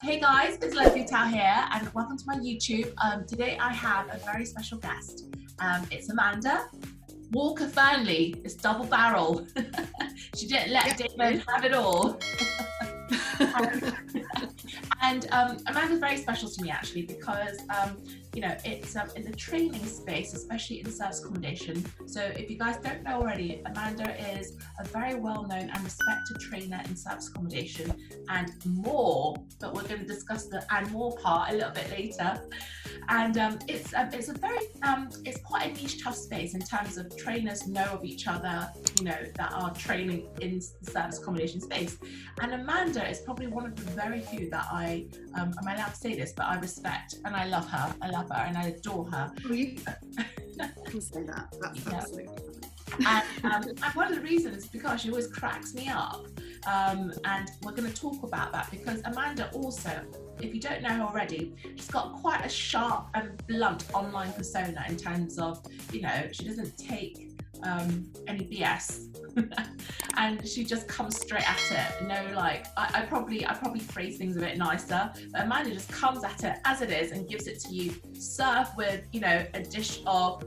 Hey guys, it's Lesley Tao here and welcome to my YouTube. Today I have a very special guest. It's Amanda. Walker Fernley. It's double barrel. She didn't let David have it all. And Amanda's very special to me actually because you know, it's in the training space, especially in service accommodation. So if you guys don't know already, Amanda is a very well-known and respected trainer in service accommodation and more, but we're going to discuss the and more part a little bit later. And it's a very it's quite a niche, tough space in terms of trainers know of each other, you know, that are training in the service accommodation space. And Amanda is probably one of the very few that I am I allowed to say this, but I respect and I love her. I love her and I adore her. Oh, you can say that. That's absolutely fine. And one of the reasons is because she always cracks me up. And we're going to talk about that because Amanda also, if you don't know her already, she's got quite a sharp and blunt online persona in terms of, you know, she doesn't take any BS and she just comes straight at it. No, like I probably phrase things a bit nicer, but Amanda just comes at it as it is and gives it to you, served with, you know, a dish of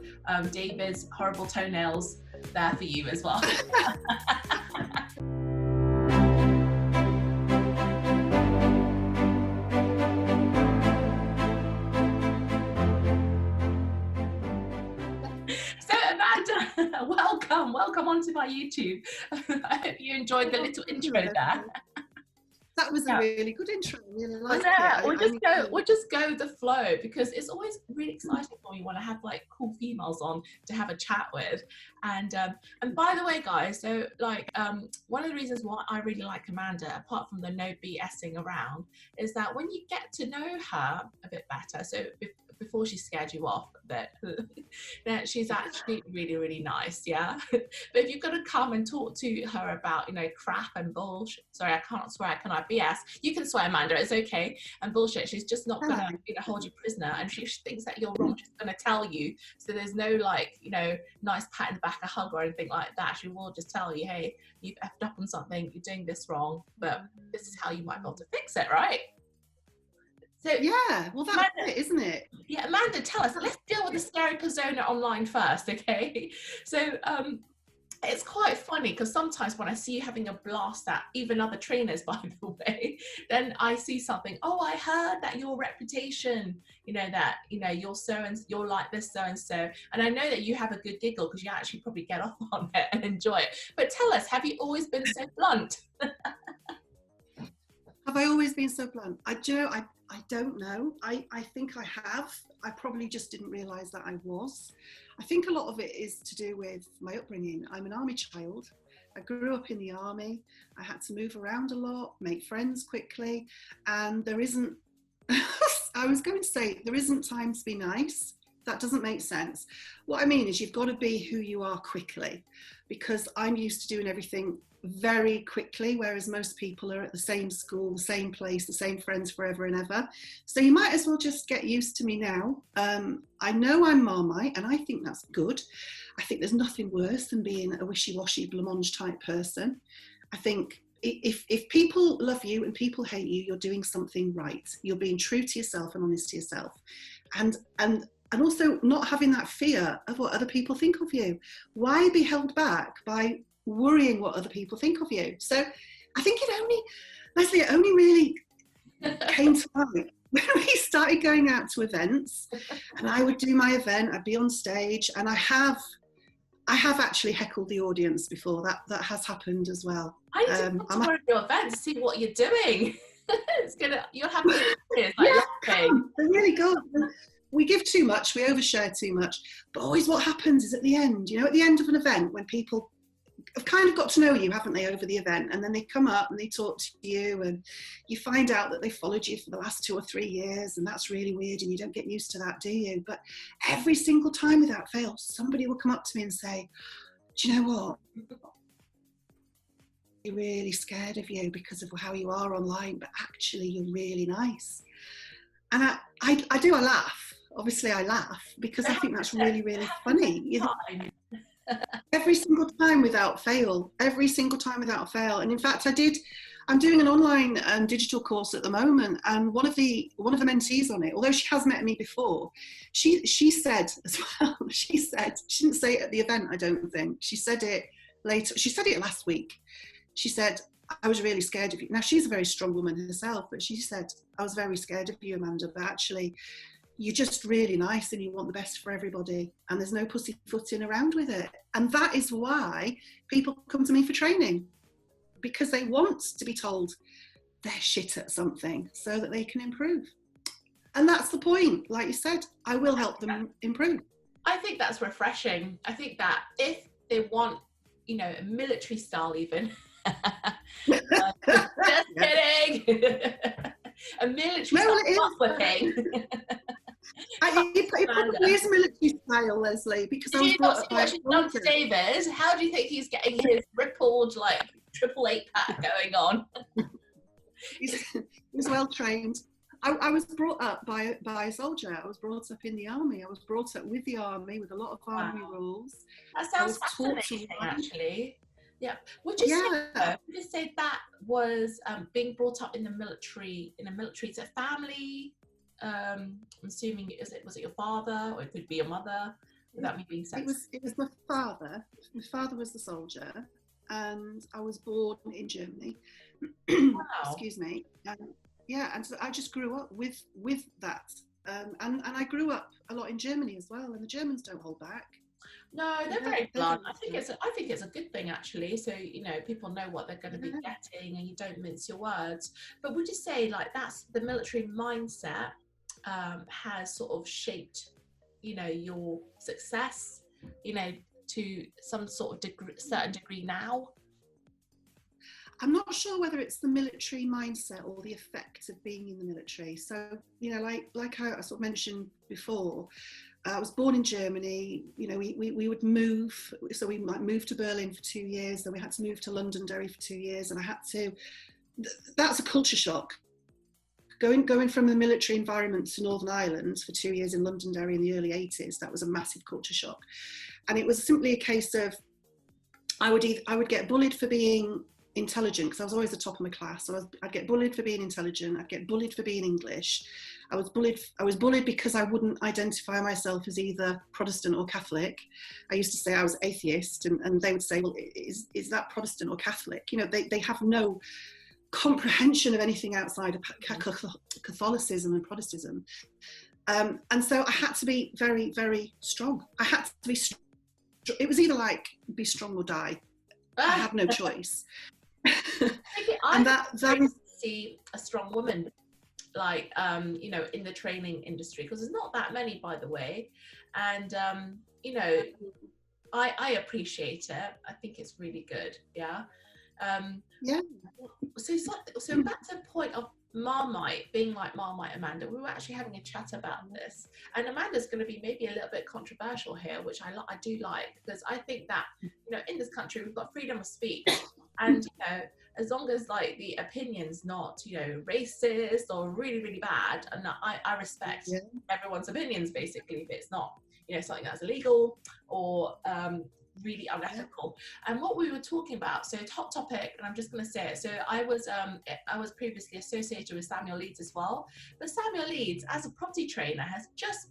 David's horrible toenails there for you as well. Welcome onto my YouTube. I hope you enjoyed the little intro there. That was a really good intro. I really liked it. We'll just go with the flow because it's always really exciting when you want to have like cool females on to have a chat with. And by the way, guys, so like one of the reasons why I really like Amanda, apart from the no BSing around, is that when you get to know her a bit better, so before she scared you off a bit, that she's actually really, really nice, yeah? But if you're going to come and talk to her about, you know, crap and bullshit, sorry, I can't swear, can I? BS, you can swear, Amanda, it's okay, and bullshit, she's just not going to, you know, hold you prisoner, and she thinks that you're wrong, she's going to tell you, so there's no, like, you know, nice pat in the back, a hug or anything like that. She will just tell you, hey, you've effed up on something, you're doing this wrong, but this is how you might be able to fix it, right? So yeah, well that's Amanda, it, isn't it? Yeah, Amanda, tell us. Let's deal with the scary persona online first, okay? So it's quite funny because sometimes when I see you having a blast at even other trainers, by the way, then I see something. Oh, I heard that your reputation, you know, that you know you're so and you're like this so and so, and I know that you have a good giggle because you actually probably get off on it and enjoy it. But tell us, have you always been so blunt? Have I always been so blunt? I don't know. I think I have. I probably just didn't realise that I was. I think a lot of it is to do with my upbringing. I'm an army child. I grew up in the army. I had to move around a lot, make friends quickly, and there isn't, I was going to say, there isn't time to be nice. That doesn't make sense. What I mean is you've got to be who you are quickly, because I'm used to doing everything very quickly, whereas most people are at the same school, the same place, the same friends forever and ever. So you might as well just get used to me now. I know I'm Marmite, and I think that's good. I think there's nothing worse than being a wishy-washy blancmange type person. I think if people love you and people hate you, you're doing something right. You're being true to yourself and honest to yourself. And also not having that fear of what other people think of you. Why be held back by worrying what other people think of you? So I think it only really came to light when we started going out to events, and I would do my event, I'd be on stage, and I have actually heckled the audience before. That has happened as well. I just want to go to your event to see what you're doing. You'll have to like laughing. They're really good. We give too much, we overshare too much, but always what happens is at the end, you know, at the end of an event, when people have kind of got to know you, haven't they, over the event, and then they come up and they talk to you and you find out that they followed you for the last 2 or 3 years, and that's really weird and you don't get used to that, do you? But every single time without fail, somebody will come up to me and say, do you know what? I'm really scared of you because of how you are online, but actually you're really nice. And I laugh. Obviously I laugh because I think that's really, really funny. You know, every single time without fail. And in fact, I I'm doing an online digital course at the moment, and one of the mentees on it, although she has met me before, she said as well, she didn't say it at the event, I don't think. She said it later. She said it last week. She said, I was really scared of you. Now, she's a very strong woman herself, but she said, I was very scared of you, Amanda, but actually, you're just really nice and you want the best for everybody, and there's no pussyfooting around with it. And that is why people come to me for training, because they want to be told they're shit at something so that they can improve. And that's the point. Like you said, I will help them improve. I think that's refreshing. I think that if they want, you know, a military style even, just kidding, a military style whipping. It probably is military style, Lesley, because I was brought up by David. How do you think he's getting his rippled, like, 888 pack going on? He's well trained. I was brought up by a soldier. I was brought up in the army. I was brought up with the army, with a lot of army rules. That sounds fascinating, actually. Yeah. Would you say that was being brought up in the military? Is it family? I'm assuming was it your father, or it could be your mother, without me being sexist? It was my father. My father was the soldier, and I was born in Germany. Wow. Excuse me. And so I just grew up with that, and I grew up a lot in Germany as well. And the Germans don't hold back. No, they're very blunt. I think it's a good thing, actually. So, you know, people know what they're going to be getting, and you don't mince your words. But would you say, like, that's the military mindset has sort of shaped, you know, your success, you know, to some sort of certain degree now? I'm not sure whether it's the military mindset or the effect of being in the military. So, you know, like I sort of mentioned before, I was born in Germany. You know, we would move. So we might move to Berlin for 2 years, then we had to move to Londonderry for 2 years, and I had to. That's a culture shock. Going from the military environment to Northern Ireland for 2 years in Londonderry in the early 80s, that was a massive culture shock. And it was simply a case of I would get bullied for being intelligent, because I was always the top of my class. So I'd get bullied for being intelligent. I'd get bullied for being English. I was bullied because I wouldn't identify myself as either Protestant or Catholic. I used to say I was atheist, and they would say, well, is that Protestant or Catholic? You know, they have no comprehension of anything outside of Catholicism and Protestantism. And so I had to be very, very strong. I had to be it was either like be strong or die. I had no choice. And that was see a strong woman, like you know, in the training industry, because there's not that many, by the way. And you know, I appreciate it. I think it's really good. Yeah. So back to the point of Marmite being like Marmite Amanda, we were actually having a chat about this, and Amanda's going to be maybe a little bit controversial here, which I do like, because I think that, you know, in this country we've got freedom of speech, and, you know, as long as, like, the opinion's not, you know, racist or really, really bad, and I respect everyone's opinions, basically, if it's not, you know, something that's illegal or really unethical. And what we were talking about, so hot topic, and I'm just going to say it. So I was previously associated with Samuel Leeds as well, but Samuel Leeds, as a property trainer, has just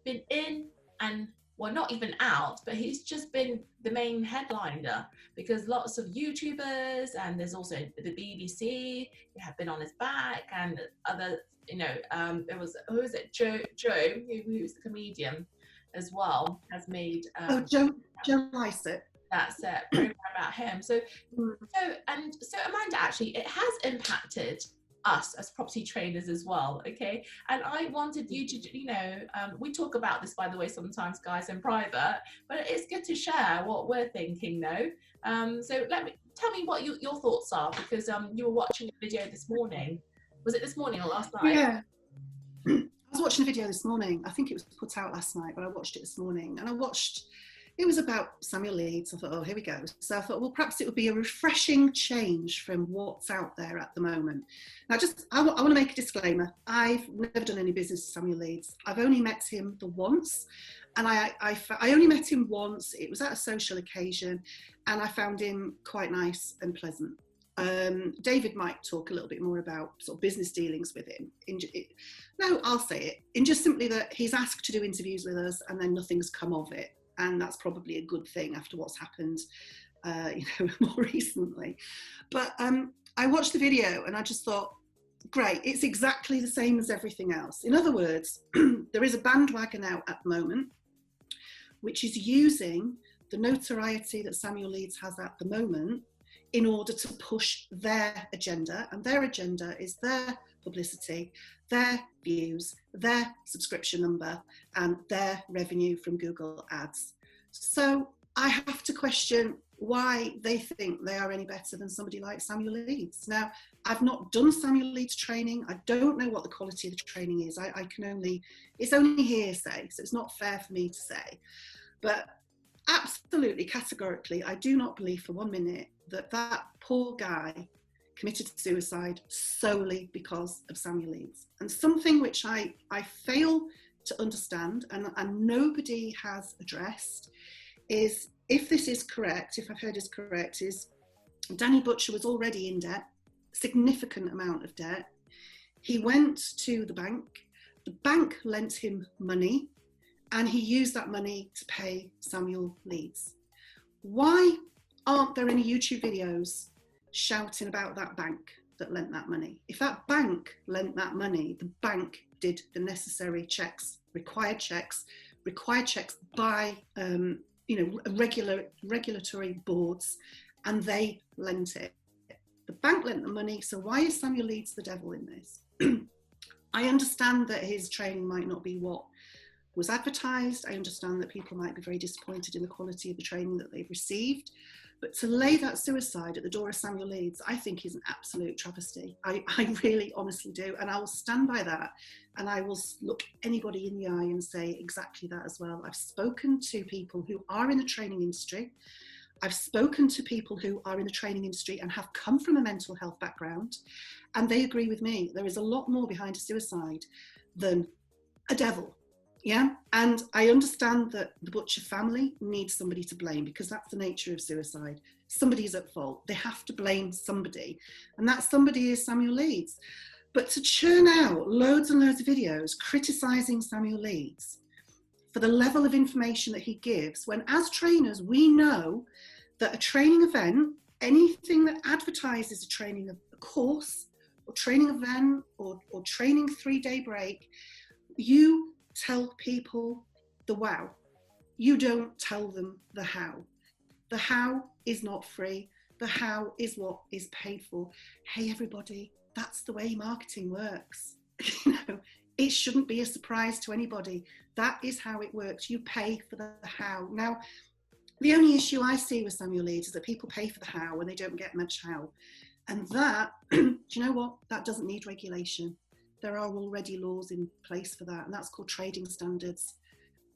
been in, and well, not even out, but he's just been the main headliner, because lots of YouTubers, and there's also the BBC have been on his back, and other, you know, there was, who is it, Joe, who's the comedian as well, has made Joe Lycett. That's it, program about him. So Amanda, actually, it has impacted us as property trainers as well, okay? And I wanted you to, you know, we talk about this, by the way, sometimes, guys, in private, but it's good to share what we're thinking, though. So tell me what your thoughts are, because you were watching a video this morning. Was it this morning or last night? Yeah. I was watching a video this morning. I think it was put out last night, but I watched it this morning. And it was about Samuel Leeds. I thought, oh, here we go. So I thought, well, perhaps it would be a refreshing change from what's out there at the moment. Now, I want to make a disclaimer. I've never done any business with Samuel Leeds. I've only met him once. And I only met him once. It was at a social occasion. And I found him quite nice and pleasant. David might talk a little bit more about sort of business dealings with him. No, I'll say it. In just simply that he's asked to do interviews with us and then nothing's come of it. And that's probably a good thing after what's happened, more recently. But I watched the video and I just thought, great, it's exactly the same as everything else. In other words, there is a bandwagon out at the moment, which is using the notoriety that Samuel Leeds has at the moment in order to push their agenda, and their agenda is their publicity, their views, their subscription number, and their revenue from Google Ads. So I have to question why they think they are any better than somebody like Samuel Leeds. Now, I've not done Samuel Leeds training. I don't know what the quality of the training is. It's only hearsay, so it's not fair for me to say. But absolutely, categorically, I do not believe for 1 minute that poor guy committed suicide solely because of Samuel Leeds. And something which I fail to understand and nobody has addressed is, if this is correct, if I've heard this correct, is Danny Butcher was already in debt, significant amount of debt. He went to the bank lent him money, and he used that money to pay Samuel Leeds. Why aren't there any YouTube videos shouting about that bank that lent that money? If that bank lent that money, the bank did the necessary checks, required checks by regulatory boards, and they lent it. The bank lent the money, so why is Samuel Leeds the devil in this? I understand that his training might not be what was advertised. I understand that people might be very disappointed in the quality of the training that they've received. But to lay that suicide at the door of Samuel Leeds, I think is an absolute travesty. I really honestly do. And I will stand by that. And I will look anybody in the eye and say exactly that as well. I've spoken to people who are in the training industry. I've spoken to people who are in the training industry and have come from a mental health background. And they agree with me. There is a lot more behind a suicide than a devil. Yeah, and I understand that the Butcher family needs somebody to blame, because that's the nature of suicide. Somebody's at fault. They have to blame somebody, and that somebody is Samuel Leeds. But to churn out loads and loads of videos criticising Samuel Leeds for the level of information that he gives, when as trainers we know that a training event, anything that advertises a training, a course or training event or training 3-day break, you tell people the wow. You don't tell them the how. The how is not free. The how is what is paid for. Hey, everybody, that's the way marketing works. It shouldn't be a surprise to anybody. That is how it works. You pay for the how. Now, the only issue I see with Samuel Leeds is that people pay for the how when they don't get much how. And that, do you know what? That doesn't need regulation. There are already laws in place for that, and that's called trading standards,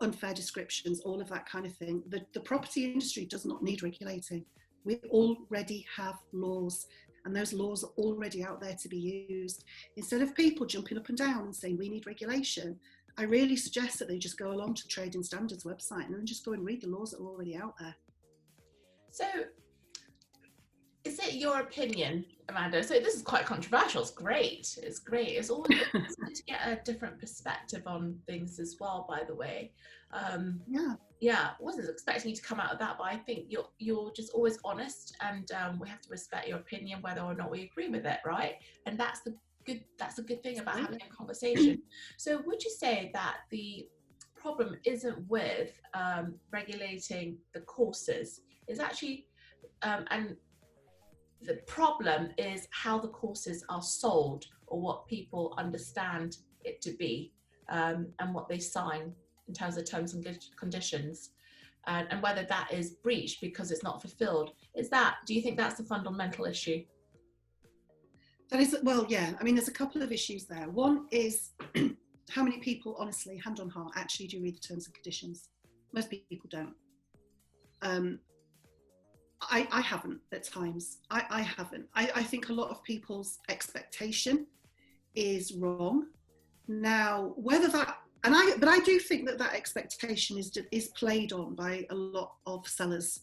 unfair descriptions, all of that kind of thing. The property industry does not need regulating. We already have laws, and those laws are already out there to be used. Instead of people jumping up and down and saying we need regulation, I really suggest that they just go along to Trading Standards website and then just go and read the laws that are already out there. So, is it your opinion, Amanda? So this is quite controversial. It's great. It's great. It's always good to get a different perspective on things as well, by the way. Yeah, I wasn't expecting you to come out of that, but I think you're just always honest, and we have to respect your opinion whether or not we agree with it, right? And that's a good thing about having a conversation. So would you say that the problem isn't with regulating the courses, is actually and the problem is how the courses are sold, or what people understand it to be, and what they sign in terms of terms and conditions, and whether that is breached because it's not fulfilled? Do you think that's the fundamental issue? That is, well, yeah. I mean, there's a couple of issues there. One is how many people, honestly, hand on heart, actually do read the terms and conditions? Most people don't. I haven't at times. I haven't. I think a lot of people's expectation is wrong. Now, whether that, but I do think that expectation is played on by a lot of sellers.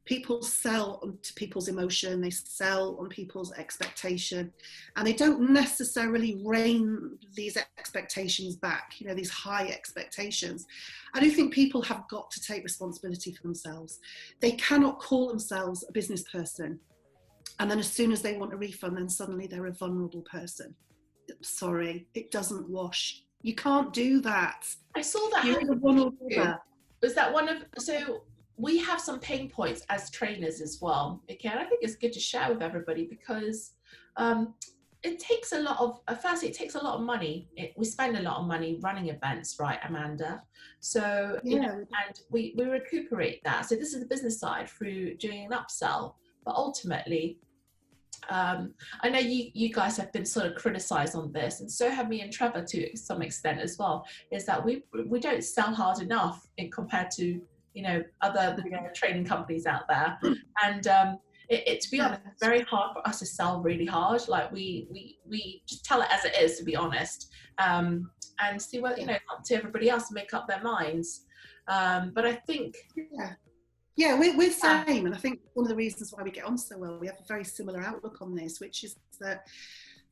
People sell to people's emotion, they sell on people's expectation, and they don't necessarily rein these expectations back, you know, these high expectations. I do think people have got to take responsibility for themselves. They cannot call themselves a business person, and then as soon as they want a refund, then suddenly they're a vulnerable person. Sorry, it doesn't wash. You can't do that. I saw that. You're a vulnerable. Was that one of, so we have some pain points as trainers as well. Okay, and I think it's good to share with everybody because it takes a lot of, firstly, it takes a lot of money. We spend a lot of money running events, right, Amanda? So, yeah. You know, and we recuperate that. So this is the business side through doing an upsell, but ultimately, I know you guys have been sort of criticized on this, and so have me and Trevor to some extent as well, is that we don't sell hard enough in compared to, you know, other training companies out there. And to be honest, it's very hard for us to sell really hard. Like we just tell it as it is, to be honest, and see what, you know, up to everybody else to make up their minds. But I think yeah, we're same, and I think one of the reasons why we get on so well, we have a very similar outlook on this, which is that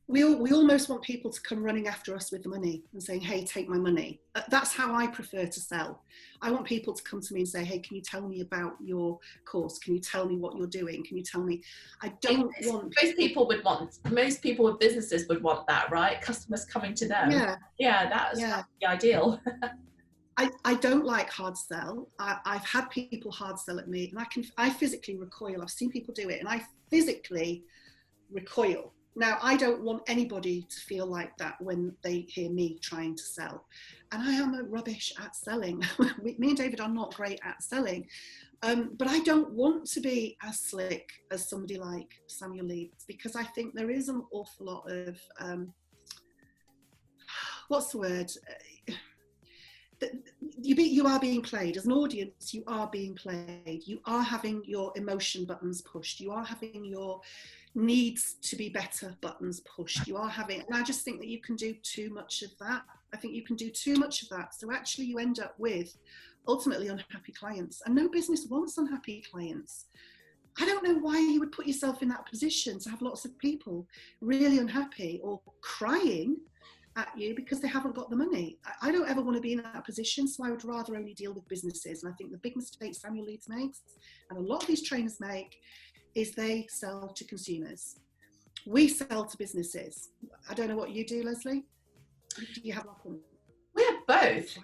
we almost want people to come running after us with the money and saying, hey, take my money. That's how I prefer to sell. I want people to come to me and say, hey, can you tell me about your course? Can you tell me what you're doing? Can you tell me? I don't want... Most people with businesses would want that, right? Customers coming to them. That's the ideal. I don't like hard sell. I've had people hard sell at me, and I physically recoil. I've seen people do it, and I physically recoil. Now, I don't want anybody to feel like that when they hear me trying to sell. And I am rubbish at selling. Me and David are not great at selling. But I don't want to be as slick as somebody like Samuel Leeds, because I think there is an awful lot of, what's the word? You are being played. As an audience, you are being played. You are having your emotion buttons pushed. You are having your needs to be better buttons pushed. You are having, and I just think that you can do too much of that. I think you can do too much of that. So actually you end up with ultimately unhappy clients, and no business wants unhappy clients. I don't know why you would put yourself in that position to have lots of people really unhappy or crying at you because they haven't got the money. I don't ever want to be in that position, so I would rather only deal with businesses. And I think the big mistake Samuel Leeds makes, and a lot of these trainers make, is they sell to consumers. We sell to businesses. I don't know what you do, Lesley. Do you have one? We have both,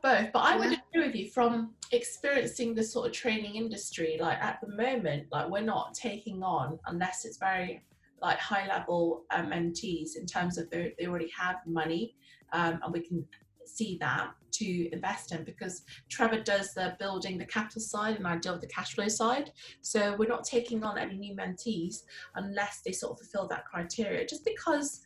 but I would agree with you from experiencing the sort of training industry. Like at the moment, like we're not taking on, unless it's very like high level mentees in terms of they already have money, and we can see that to invest in, because Trevor does the building the capital side and I deal with the cash flow side. So we're not taking on any new mentees unless they sort of fulfill that criteria, just because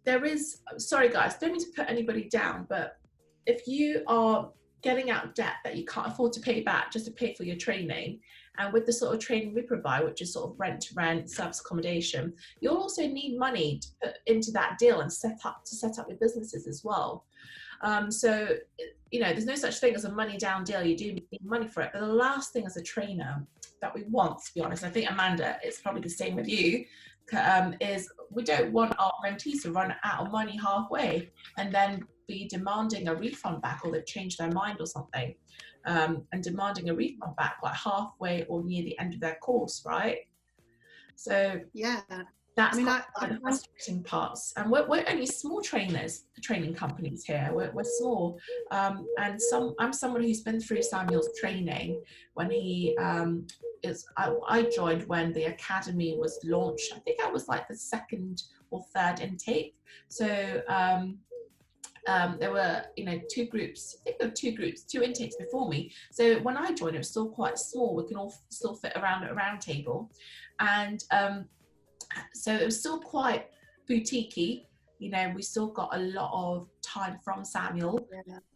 there is, sorry guys, don't mean to put anybody down, but if you are getting out of debt that you can't afford to pay back just to pay for your training, and with the sort of training we provide, which is sort of rent to rent, service accommodation, you'll also need money to put into that deal and set up your businesses as well. So, you know, there's no such thing as a money down deal. You do need money for it. But the last thing as a trainer that we want, to be honest, I think Amanda, it's probably the same with you, is we don't want our mentees to run out of money halfway and then be demanding a refund back, or they've changed their mind or something, and demanding a refund back like halfway or near the end of their course, right? So that's one of the frustrating parts. And we're only small training companies here. We're small, and I'm someone who's been through Samuel's training when he I joined when the academy was launched. I think I was like the second or third intake. So there were, you know, two intakes before me. So when I joined, it was still quite small. We can all still fit around at a round table, and so it was still quite boutique-y. You know, we still got a lot of time from Samuel,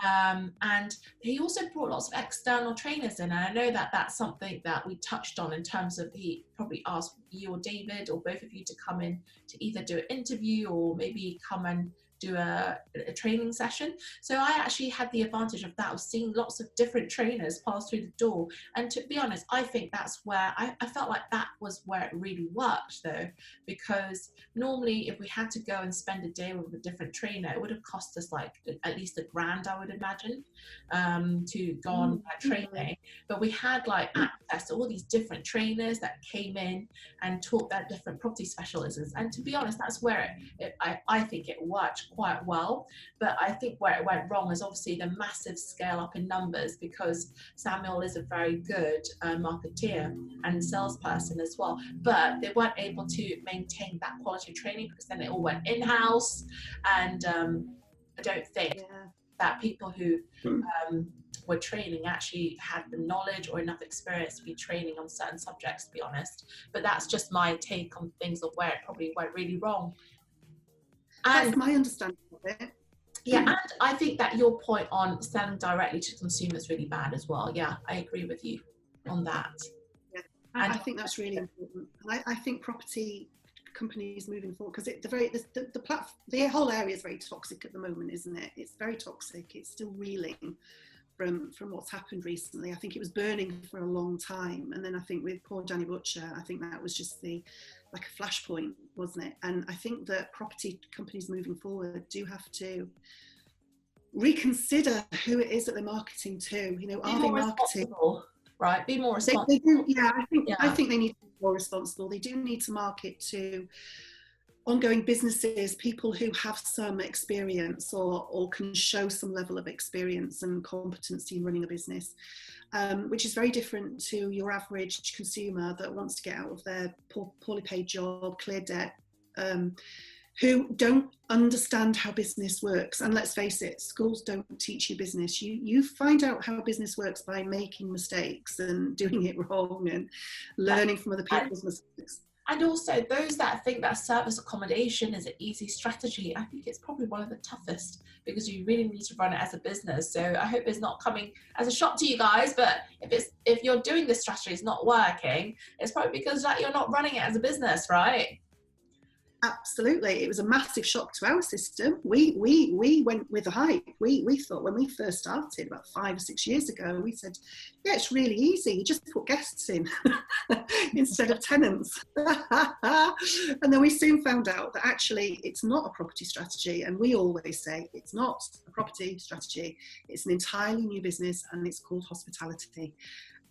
and he also brought lots of external trainers in. And I know that that's something that we touched on in terms of, he probably asked you or David or both of you to come in to either do an interview or maybe come and do a training session. So I actually had the advantage of that, of seeing lots of different trainers pass through the door. And to be honest, I think that's where I felt like that was where it really worked though, because normally if we had to go and spend a day with a different trainer, it would have cost us like at least $1,000, I would imagine, to go on that training. But we had like access to all these different trainers that came in and taught their different property specialisms. And to be honest, that's where I think it worked quite well. But I think where it went wrong is obviously the massive scale up in numbers, because Samuel is a very good marketeer and salesperson as well, but they weren't able to maintain that quality training because then it all went in-house. And I don't think that people who were training actually had the knowledge or enough experience to be training on certain subjects, to be honest. But that's just my take on things of where it probably went really wrong. And that's my understanding of it. Yeah, and I think that your point on selling directly to consumers is really bad as well. Yeah, I agree with you on that. Yeah, and I think that's really important. I think property companies moving forward, because the whole area is very toxic at the moment, isn't it? It's very toxic. It's still reeling from what's happened recently. I think it was burning for a long time, and then I think with poor Danny Butcher, I think that was just like a flashpoint, wasn't it? And I think that property companies moving forward do have to reconsider who it is that they're marketing to. You know, are they marketing? Right, be more responsible. They do, yeah. I think they need to be more responsible. They do need to market to ongoing businesses, people who have some experience or can show some level of experience and competency in running a business, which is very different to your average consumer that wants to get out of their poorly paid job, clear debt, who don't understand how business works. And let's face it, schools don't teach you business. You find out how business works by making mistakes and doing it wrong and learning from other people's mistakes. And also those that think that service accommodation is an easy strategy, I think it's probably one of the toughest, because you really need to run it as a business. So I hope it's not coming as a shock to you guys, but if you're doing this strategy, it's not working, it's probably because like you're not running it as a business, right? Absolutely. It was a massive shock to our system. We went with the hype. We thought when we first started about 5 or 6 years ago, we said, yeah, it's really easy. You just put guests in instead of tenants. And then we soon found out that actually it's not a property strategy. And we always say it's not a property strategy. It's an entirely new business, and it's called hospitality.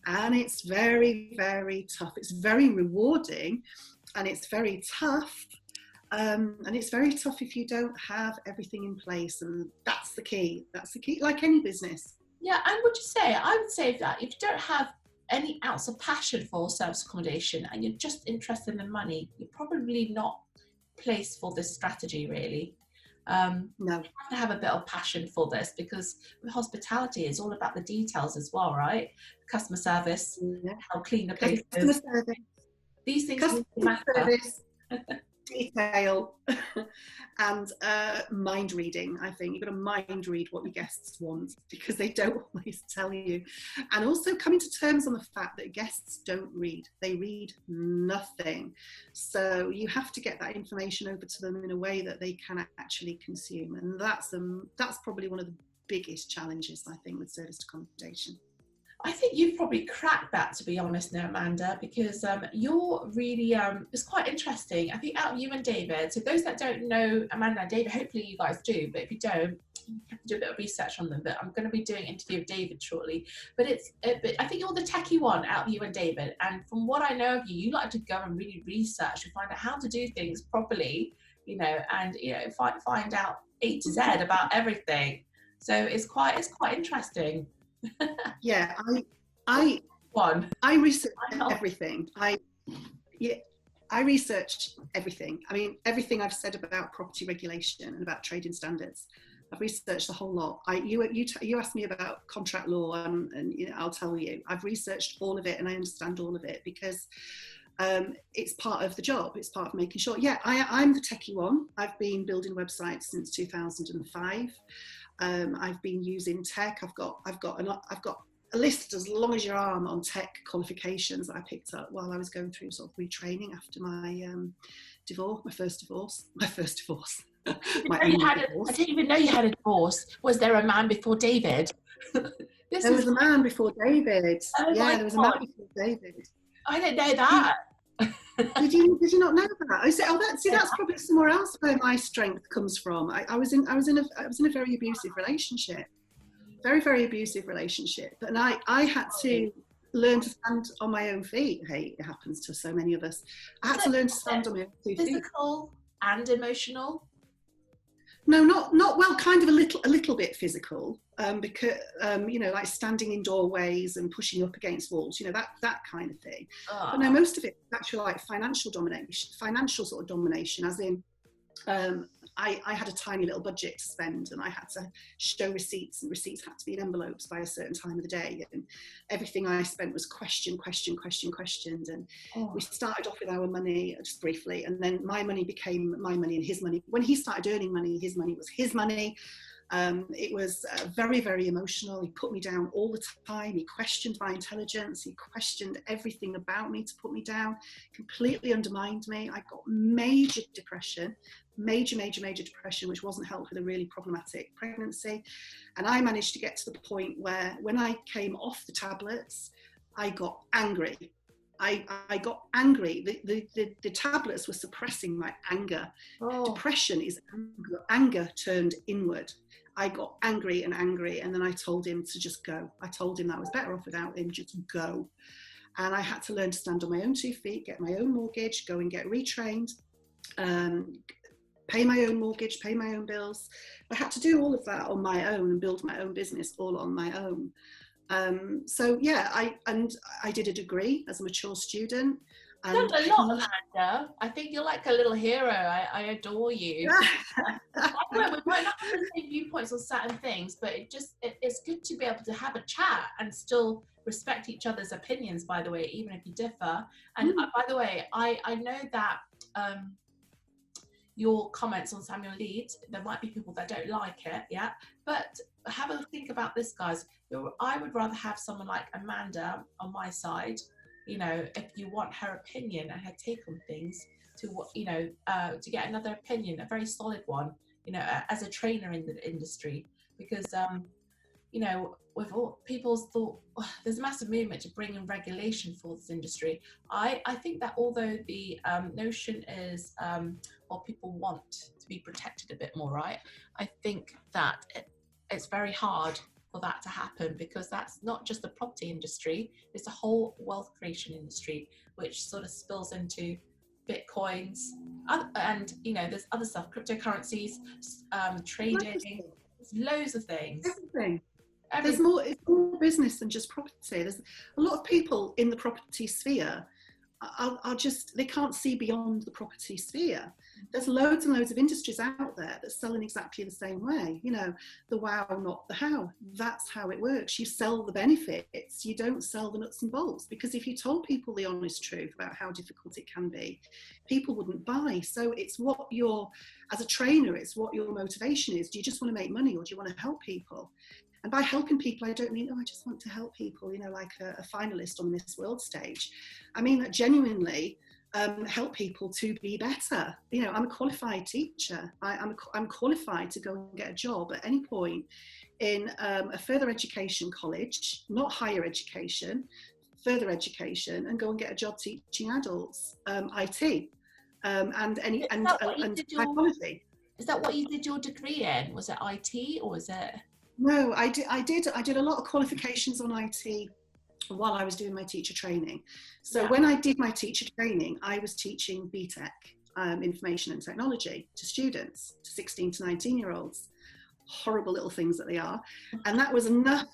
And it's very, very tough. It's very rewarding, and it's very tough. And it's very tough if you don't have everything in place, and that's the key. That's the key, like any business. Yeah, and I would say that if you don't have any ounce of passion for service accommodation and you're just interested in the money, you're probably not placed for this strategy, really. No. You have to have a bit of passion for this, because with hospitality, it's all about the details as well, right? Customer service, how clean the place is. These things matter. Detail and mind reading. I think you've got to mind read what your guests want, because they don't always tell you. And also coming to terms on the fact that guests don't read. They read nothing. So you have to get that information over to them in a way that they can actually consume. And that's probably one of the biggest challenges, I think, with serviced accommodation. I think you've probably cracked that, to be honest now, Amanda, because you're really, it's quite interesting. I think out of you and David, so those that don't know Amanda and David, hopefully you guys do, but if you don't, you have to do a bit of research on them. But I'm going to be doing an interview with David shortly. But I think you're the techie one out of you and David. And from what I know of you, you like to go and really research and find out how to do things properly, and find out A to Z about everything. So it's quite interesting. Yeah, I research everything. I research everything. I mean, everything I've said about property regulation and about trading standards, I've researched the whole lot. You asked me about contract law, and I'll tell you, I've researched all of it, and I understand all of it, because it's part of the job. It's part of making sure. Yeah, I'm the techie one. I've been building websites since 2005. I've been using tech. I've got a list as long as your arm on tech qualifications that I picked up while I was going through sort of retraining after my first divorce. My I divorce. didn't even know you had a divorce. Was there a man before David? There was a man before David. Oh Yeah, my there was a God. man before David. I didn't know that. Did you not know that? That's probably somewhere else where my strength comes from. I was in a very abusive relationship, very abusive relationship, and I had to learn to stand on my own feet. Hey, it happens to so many of us. I had to learn to stand on my own 2 feet. Physical and emotional? No, not well. Kind of a little bit physical, because like standing in doorways and pushing up against walls, that kind of thing. But no, most of it is actually like financial sort of domination, as in, I had a tiny little budget to spend, and I had to show receipts, and receipts had to be in envelopes by a certain time of the day, and everything I spent was questioned, and we started off with our money just briefly, and then my money became my money and his money. When he started earning money, his money was his money. It was very emotional. He put me down all the time. He questioned my intelligence. He questioned everything about me to put me down, completely undermined me. I got major depression, major depression, which wasn't helped with a really problematic pregnancy. And I managed to get to the point where when I came off the tablets, I got angry. I got angry. The tablets were suppressing my anger. Depression is anger turned inward. I got angry, and then I told him to just go. I told him that I was better off without him, just go. And I had to learn to stand on my own 2 feet, get my own mortgage, go and get retrained, pay my own mortgage, pay my own bills. I had to do all of that on my own and build my own business all on my own. So yeah, I did a degree as a mature student. You've done a lot, Amanda. I think you're like a little hero. I adore you. We might not have the same viewpoints on certain things, but it's good to be able to have a chat and still respect each other's opinions, by the way, even if you differ. And by the way, I know that your comments on Samuel Leeds, there might be people that don't like it, yeah, but have a think about this, guys. I would rather have someone like Amanda on my side, if you want her opinion and her take on things, to get another opinion, a very solid one, as a trainer in the industry, because with all people's thought, there's a massive movement to bring in regulation for this industry. I think that although the notion is, people want to be protected a bit more, right? I think that it's very hard for that to happen, because that's not just the property industry, it's the whole wealth creation industry, which sort of spills into bitcoins, and there's other stuff, cryptocurrencies, trading, loads of things. Everything. It's more business than just property. There's a lot of people in the property sphere they can't see beyond the property sphere. There's loads and loads of industries out there that sell in exactly the same way. The wow, not the how. That's how it works. You sell the benefits, you don't sell the nuts and bolts, because if you told people the honest truth about how difficult it can be, people wouldn't buy. So it's as a trainer, it's what your motivation is. Do you just want to make money, or do you want to help people? And by helping people, I don't mean, I just want to help people, like a finalist on this world stage. I mean that genuinely help people to be better. I'm a qualified teacher. I'm qualified to go and get a job at any point in a further education college, not higher education, further education, and go and get a job teaching adults, IT, and psychology. Is that what you did your degree in? Was it IT, or was it? No, I did a lot of qualifications on IT while I was doing my teacher training. So when I did my teacher training, I was teaching BTEC, information and technology, to students, to 16 to 19-year-olds. Horrible little things that they are. And that was enough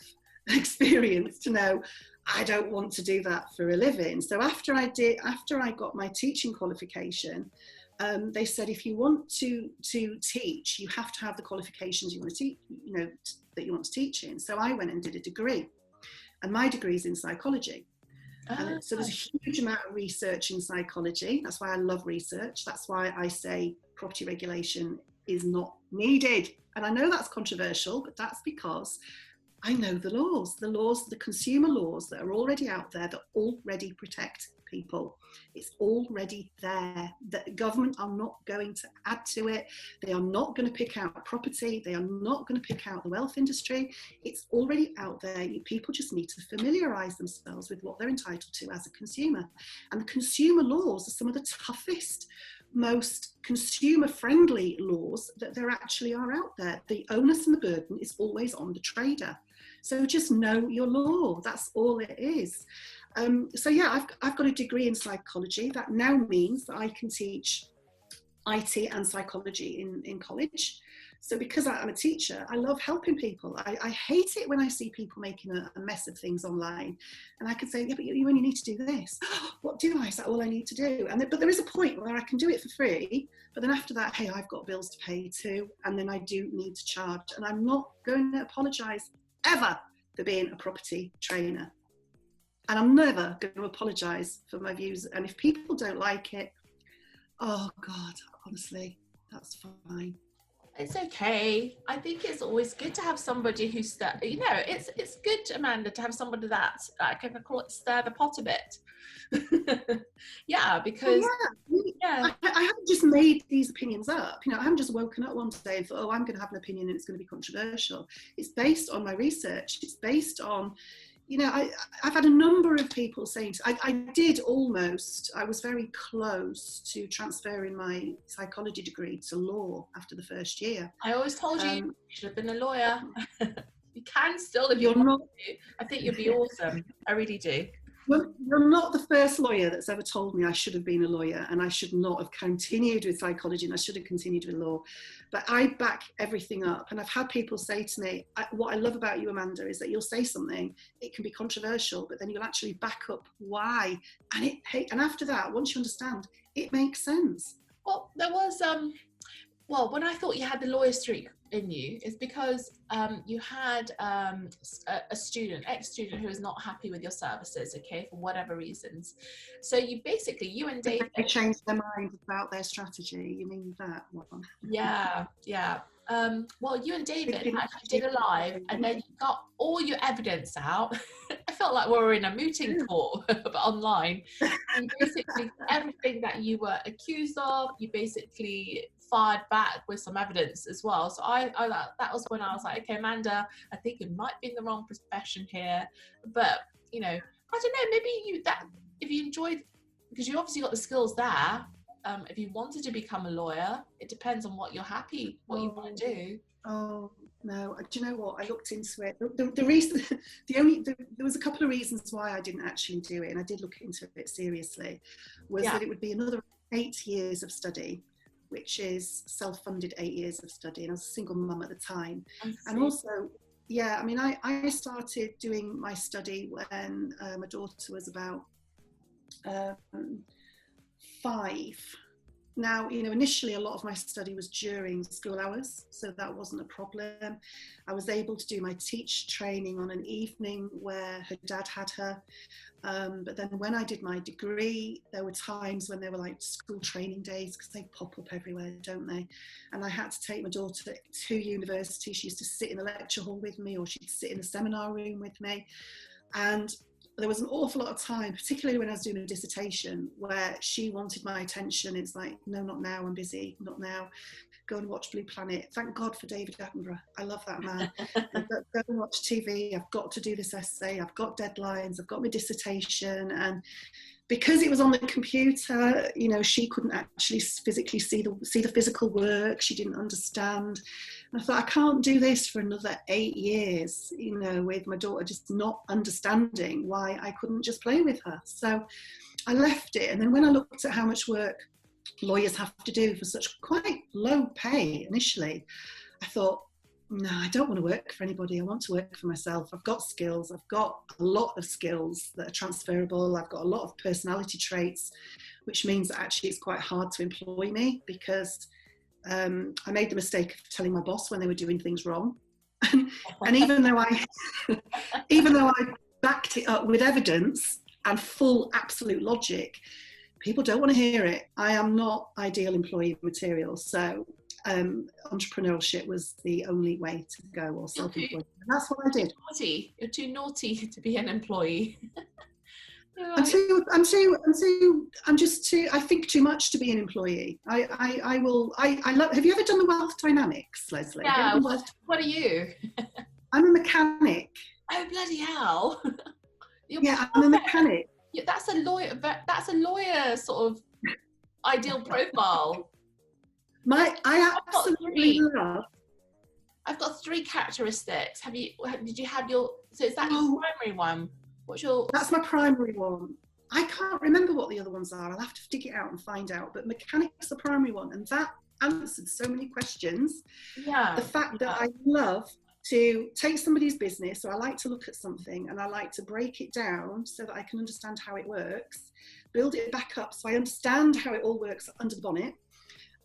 experience to know I don't want to do that for a living. So after I got my teaching qualification, they said, if you want to teach, you have to have the qualifications you want to teach, that you want to teach in. So I went and did a degree, and my degree is in psychology. So there's a huge amount of research in psychology. That's why I love research. That's why I say property regulation is not needed. And I know that's controversial, but that's because I know the laws, the consumer laws that are already out there that already protect people. It's already there. The government are not going to add to it. They are not going to pick out property. They are not going to pick out the wealth industry. It's already out there. People just need to familiarise themselves with what they're entitled to as a consumer. And the consumer laws are some of the toughest, most consumer-friendly laws that there actually are out there. The onus and the burden is always on the trader. So just know your law. That's all it is. So yeah, I've got a degree in psychology. That now means that I can teach IT and psychology in college. So because I'm a teacher, I love helping people. I hate it when I see people making a mess of things online. And I can say, yeah, but you only need to do this. What do I? Is that all I need to do? But there is a point where I can do it for free. But then after that, hey, I've got bills to pay too. And then I do need to charge. And I'm not going to apologise ever for being a property trainer. And I'm never going to apologise for my views. And if people don't like it, oh God, honestly, that's fine. It's okay. I think it's always good to have somebody who's, it's good, Amanda, to have somebody that, I can call it stir the pot a bit. Yeah, because I haven't just made these opinions up. I haven't just woken up one day and thought, oh, I'm going to have an opinion and it's going to be controversial. It's based on my research. It's based on, I've had a number of people saying, I was very close to transferring my psychology degree to law after the first year. I always told you should have been a lawyer. You can still if you're not. I think you'd be awesome. I really do. Well, you're not the first lawyer that's ever told me I should have been a lawyer and I should not have continued with psychology and I should have continued with law. But I back everything up. And I've had people say to me, what I love about you, Amanda, is that you'll say something, it can be controversial, but then you'll actually back up why. And after that, once you understand, it makes sense. Well, there was, when I thought you had the lawyer streak in you, is because you had a ex-student who is not happy with your services, okay, for whatever reasons. So you and David... They changed their mind about their strategy, you mean that one? Yeah. You and David actually did a live and then you got all your evidence out. I felt like we were in a mooting court, but online. And basically everything that you were accused of, you basically fired back with some evidence as well. So that was when I was like, okay, Amanda, I think you might be in the wrong profession here. But, I don't know, maybe if you enjoyed, because you obviously got the skills there, if you wanted to become a lawyer, it depends on what you want to do. Oh no! Do you know what? I looked into it. The reason, there was a couple of reasons why I didn't actually do it, and I did look into it seriously. Was that it would be another 8 years of study, which is self-funded 8 years of study, and I was a single mum at the time. And also, I started doing my study when my daughter was about 5. Now, initially a lot of my study was during school hours, so that wasn't a problem. I was able to do my teach training on an evening where her dad had her. But then when I did my degree, there were times when there were like school training days, because they pop up everywhere, don't they? And I had to take my daughter to university. She used to sit in the lecture hall with me, or she'd sit in the seminar room with me. And there was an awful lot of time, particularly when I was doing a dissertation, where she wanted my attention. It's like, no, not now, I'm busy, not now. Go and watch Blue Planet. Thank God for David Attenborough. I love that man. Go and watch TV. I've got to do this essay. I've got deadlines. I've got my dissertation. And because it was on the computer, she couldn't actually physically see the physical work. She didn't understand. And I thought, I can't do this for another 8 years, with my daughter just not understanding why I couldn't just play with her. So I left it. And then when I looked at how much work lawyers have to do for such quite low pay initially, I thought, no, I don't want to work for anybody. I want to work for myself. I've got skills. I've got a lot of skills that are transferable. I've got a lot of personality traits, which means that actually it's quite hard to employ me, because I made the mistake of telling my boss when they were doing things wrong. And even though I backed it up with evidence and full absolute logic, people don't want to hear it. I am not ideal employee material. So entrepreneurship was the only way to go, or self-employment. And that's what I did. You're too naughty to be an employee. I'm just too, I think too much to be an employee. I love, have you ever done the wealth dynamics, Lesley? Yeah, what are you? I'm a mechanic. Oh, bloody hell. Yeah, I'm a mechanic. Yeah, that's a lawyer sort of ideal profile. I absolutely love. I've got 3 characteristics. Did you have your, so is that your primary one? That's my primary one. I can't remember what the other ones are. I'll have to dig it out and find out. But mechanic's the primary one, and that answered so many questions. Yeah. The fact that I love to take somebody's business, so I like to look at something and I like to break it down so that I can understand how it works, build it back up so I understand how it all works under the bonnet.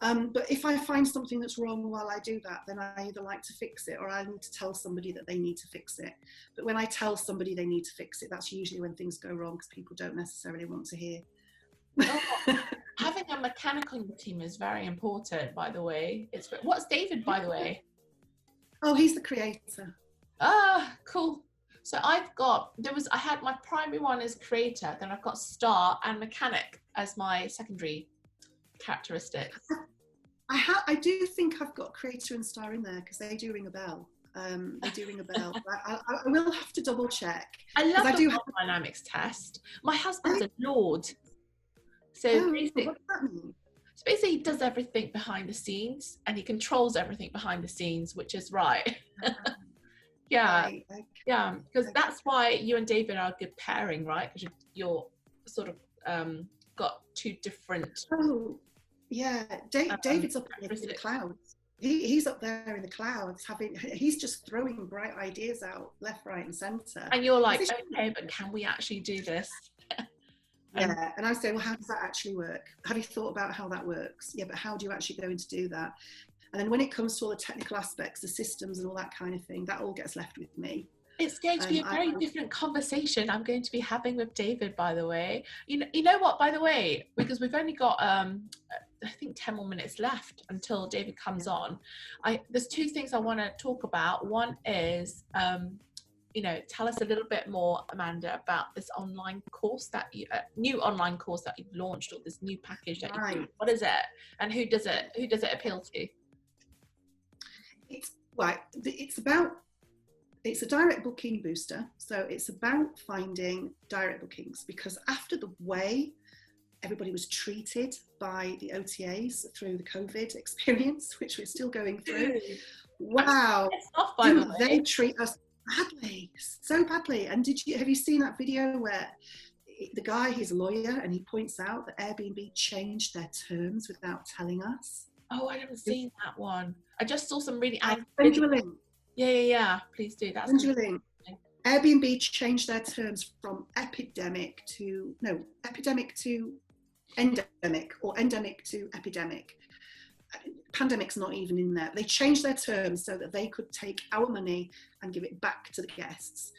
But if I find something that's wrong while I do that, then I either like to fix it or I need to tell somebody that they need to fix it. But when I tell somebody they need to fix it, that's usually when things go wrong, because people don't necessarily want to hear. Having a mechanic on your team is very important, by the way. What's David, by the way? Oh, he's the creator. Ah, cool. So I had my primary one as creator, then I've got star and mechanic as my secondary characteristics. I do think I've got creator and star in there because they do ring a bell. They do ring a bell. I will have to double check. I love the dynamics test. My husband's a lord. So basically, what does that mean? So basically he does everything behind the scenes and he controls everything behind the scenes, which is right. Yeah. Right, okay. Yeah, because that's why you and David are a good pairing, right? Because you're sort of got 2 different. Oh, yeah. David's up in the clouds. He's up there in the clouds he's just throwing bright ideas out left, right and centre. And you're like, okay, but can we actually do this? Yeah, and I say, well, how does that actually work? Have you thought about how that works? Yeah, but how do you actually go in to do that? And then when it comes to all the technical aspects, the systems and all that kind of thing, that all gets left with me. It's going to be a very different conversation I'm going to be having with David, by the way. You know what, by the way, because we've only got, I think 10 more minutes left until David comes on. There's 2 things I want to talk about. One is, tell us a little bit more, Amanda, about this online course new online course that you've launched, or this new package that you've launched. What is it, and who does it appeal to? It's a direct booking booster. So it's about finding direct bookings, because after the way everybody was treated by the OTAs through the COVID experience, which we're still going through, wow, they treat us badly, so badly. And have you seen that video where the guy, he's a lawyer, and he points out that Airbnb changed their terms without telling us? Oh, I haven't seen that one. I just saw some really angry. Send you a link. Yeah. Please do. That's send you a link. Airbnb changed their terms from epidemic to endemic, or endemic to epidemic. Pandemic's not even in there. They changed their terms so that they could take our money and give it back to the guests.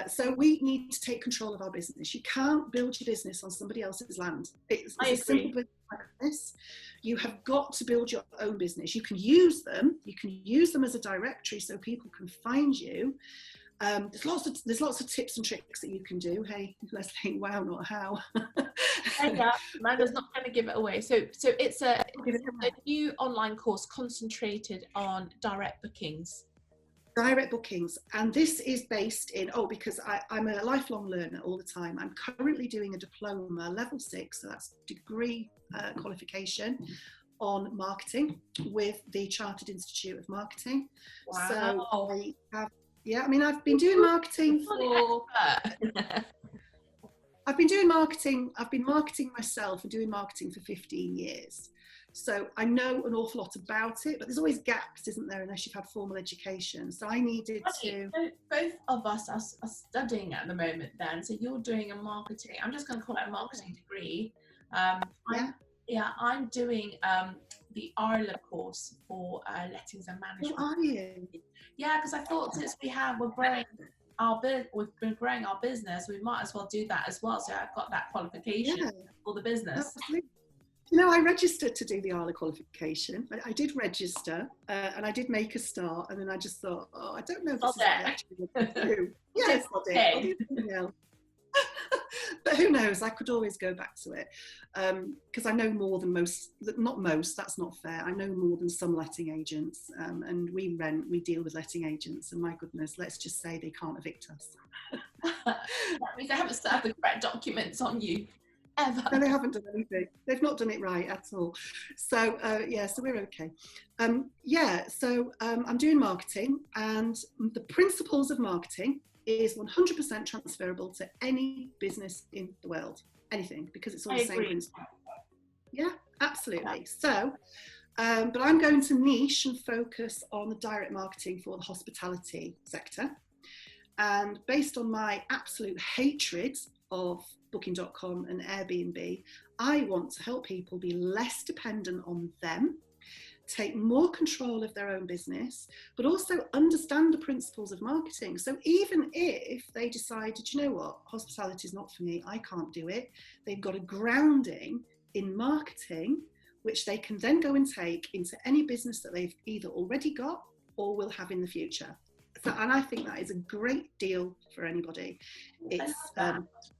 So we need to take control of our business. You can't build your business on somebody else's land. It's a simple business like this. You have got to build your own business. You can use them as a directory so people can find you. There's lots of tips and tricks that you can do. Hey, Lesley, wow, not how. Yeah, Amanda's not going to give it away. So it's a new online course concentrated on direct bookings. Direct bookings, and this is based in, because I'm a lifelong learner all the time. I'm currently doing a diploma, level 6, so that's degree qualification on marketing with the Chartered Institute of Marketing. Wow. So I have, I've been doing marketing I've been marketing myself and doing marketing for 15 years. So I know an awful lot about it, but there's always gaps, isn't there, unless you've had formal education. So I needed to... So both of us are studying at the moment then. So you're doing a marketing, I'm just going to call it a marketing degree. I'm doing the Arla course for lettings and management. What are you? Yeah, because I thought since we've been growing our business, we might as well do that as well. So I've got that qualification for the business. You know, I registered to do the ALA qualification. I did register, and I did make a start, and then I just thought, oh, I don't know if this is actually what to do. Yes, I'll do something else. But who knows? I could always go back to it, because I know more than most. Not most. That's not fair. I know more than some letting agents, and we deal with letting agents, and my goodness, let's just say they can't evict us. That means they haven't had the correct documents on you. Ever. No, they haven't done anything. They've not done it right at all. So so we're okay. I'm doing marketing, and the principles of marketing is 100% transferable to any business in the world, anything, because it's all the same principle. Yeah, absolutely. Yeah. So, but I'm going to niche and focus on the direct marketing for the hospitality sector. And based on my absolute hatred of Booking.com and Airbnb, I want to help people be less dependent on them, take more control of their own business, but also understand the principles of marketing. So even if they decided, you know what, hospitality is not for me, I can't do it, they've got a grounding in marketing, which they can then go and take into any business that they've either already got or will have in the future. So, and I think that is a great deal for anybody.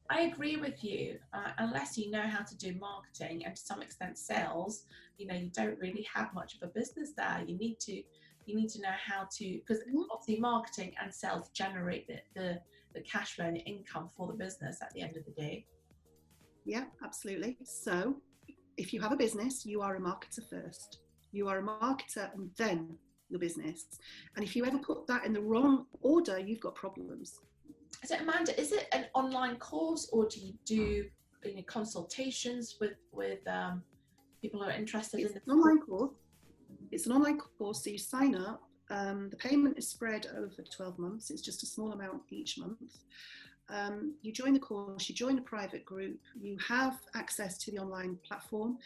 I agree with you. Unless you know how to do marketing and to some extent sales, you know, you don't really have much of a business there. You need to know how to, because obviously marketing and sales generate the cash flow and the income for the business at the end of the day. Yeah, absolutely. So if you have a business, you are a marketer first. You are a marketer and then your business. And if you ever put that in the wrong order, you've got problems. So Amanda, is it an online course, or do you do consultations with people who are interested in it? It's an online course. It's an online course, so you sign up. The payment is spread over 12 months. It's just a small amount each month. You join the course, you join a private group, you have access to the online platform.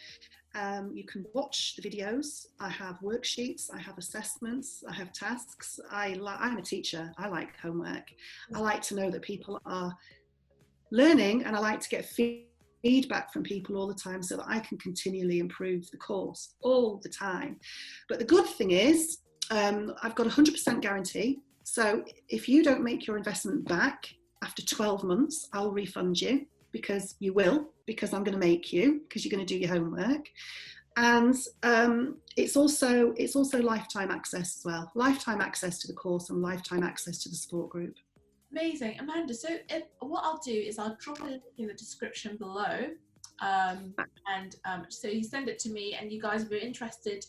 You can watch the videos. I have worksheets, I have assessments, I have tasks. I'm a teacher, I like homework. I like to know that people are learning, and I like to get feedback from people all the time so that I can continually improve the course all the time. But the good thing is, I've got a 100% guarantee. So if you don't make your investment back after 12 months, I'll refund you, because you will, because I'm going to make you, because you're going to do your homework. And it's also lifetime access as well. Lifetime access to the course and lifetime access to the support group. Amazing. Amanda, so what I'll do is I'll drop a link in the description below. So you send it to me, and you guys, if you're interested,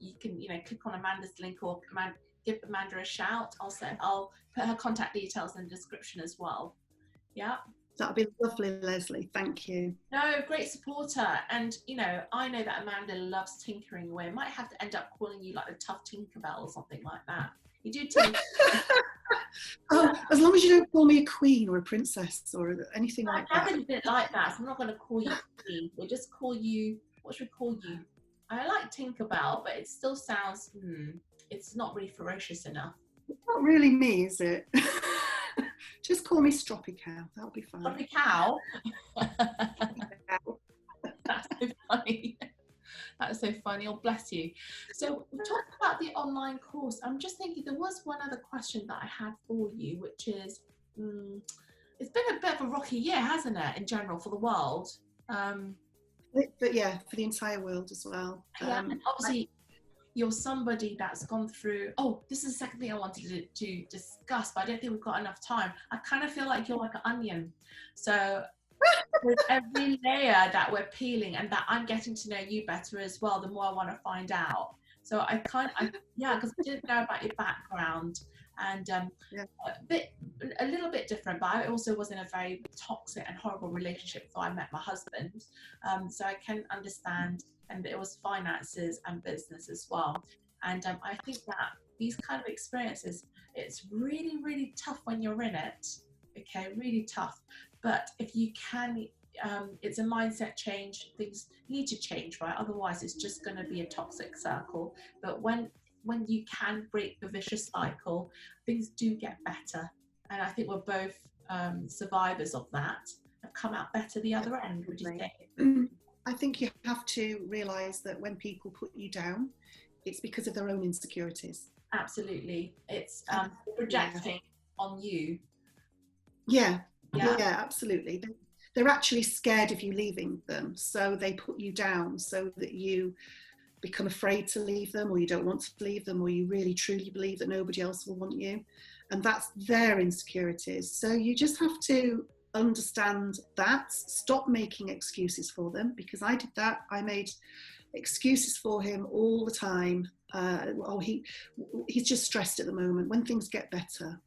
you can click on Amanda's link, or give Amanda a shout. I'll put her contact details in the description as well. Yeah. That'll be lovely, Lesley. Thank you. No, great supporter. And, I know that Amanda loves tinkering away. I might have to end up calling you like the tough Tinkerbell or something like that. You do tinker. As long as you don't call me a queen or a princess or anything like that. I didn't like that. So I'm not going to call you queen. We'll just call you, what should we call you? I like Tinkerbell, but it still sounds, it's not really ferocious enough. It's not really me, is it? Just call me Stroppy Cow. That'll be fine. Stroppy Cow? That's so funny. That's so funny. Oh, bless you. So we talked about the online course. I'm just thinking there was one other question that I had for you, which is, it's been a bit of a rocky year, hasn't it, in general, for the world? But yeah, for the entire world as well. And obviously, you're somebody that's gone through, this is the second thing I wanted to discuss, but I don't think we've got enough time. I kind of feel like you're like an onion. So with every layer that we're peeling and that I'm getting to know you better as well, the more I want to find out. So because I didn't know about your background, and a little bit different, but I also was in a very toxic and horrible relationship before I met my husband. So I can understand, and it was finances and business as well. And I think that these kind of experiences, it's really, really tough when you're in it. Okay, really tough. But if you can, it's a mindset change. Things need to change, right? Otherwise, it's just going to be a toxic circle. But when you can break the vicious cycle, things do get better. And I think we're both survivors of that. Have come out better the other end. Would you think? I think you have to realise that when people put you down, it's because of their own insecurities. Absolutely. It's projecting on you. Yeah, absolutely. They're actually scared of you leaving them, so they put you down so that you become afraid to leave them, or you don't want to leave them, or you really truly believe that nobody else will want you, and that's their insecurities. So you just have to understand that, stop making excuses for them, because I did that. I made excuses for him all the time. He's just stressed at the moment. When things get better.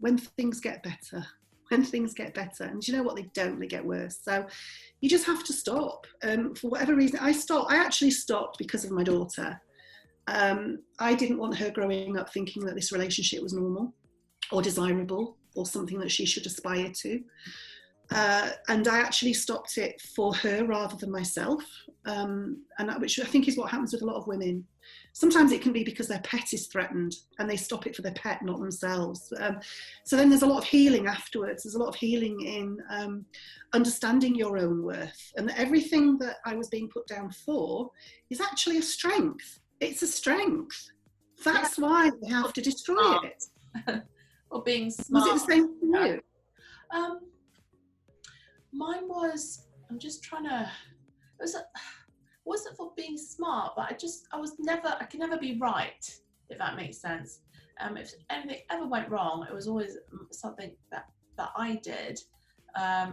And do you know what? They don't, they get worse. So you just have to stop. For whatever reason, I actually stopped because of my daughter. I didn't want her growing up thinking that this relationship was normal or desirable or something that she should aspire to. And I actually stopped it for her rather than myself, which I think is what happens with a lot of women. Sometimes it can be because their pet is threatened and they stop it for their pet, not themselves. So then there's a lot of healing afterwards. There's a lot of healing in understanding your own worth, and everything that I was being put down for is actually a strength. It's a strength. That's why we have to destroy it. Or being smart. Was it the same for you? Mine was, I'm just trying to, wasn't for being smart, but I could never be right, if that makes sense. If anything ever went wrong, it was always something that I did,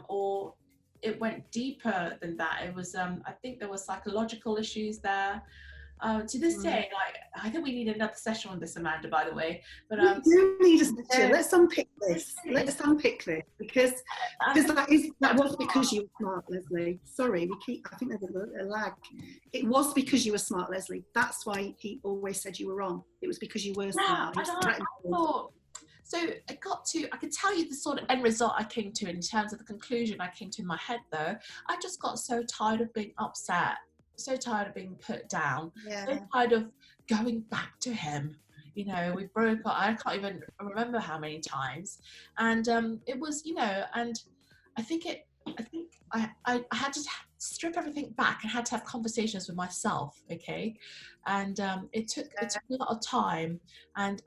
or it went deeper than that. It was, I think there were psychological issues there. To this day, like, I think we need another session on this, Amanda, by the way. But we do need a session. Let's unpick this. Because that was because you were smart, Lesley. Sorry, I think there's a lag. It was because you were smart, Lesley. That's why he always said you were wrong. It was because you were smart. So I could tell you the sort of end result I came to in terms of the conclusion I came to in my head, though. I just got so tired of being upset. So tired of being put down, so tired of going back to him. You know, we broke up, I can't even remember how many times, and it was, you know, and I think I had to strip everything back and had to have conversations with myself, okay, and it took a lot of time, and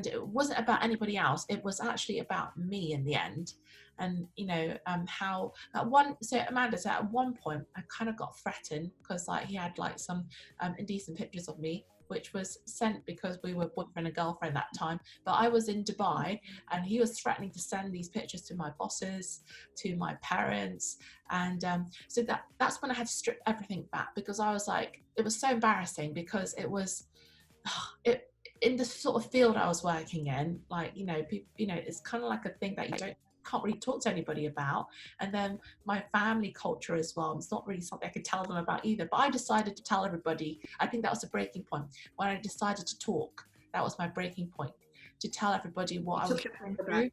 it wasn't about anybody else, it was actually about me in the end. And you know, Amanda, so at one point I kind of got threatened because like he had like some indecent pictures of me, which was sent because we were boyfriend and girlfriend that time, but I was in Dubai and he was threatening to send these pictures to my bosses, to my parents, and so that's when I had to strip everything back, because I was like, it was so embarrassing, because it was in the sort of field I was working in, like, you know, it's kind of like a thing that you can't really talk to anybody about, and then my family culture as well, it's not really something I could tell them about either, but I decided to tell everybody. I think that was the breaking point when I decided to talk. That was my breaking point, to tell everybody what I was going through.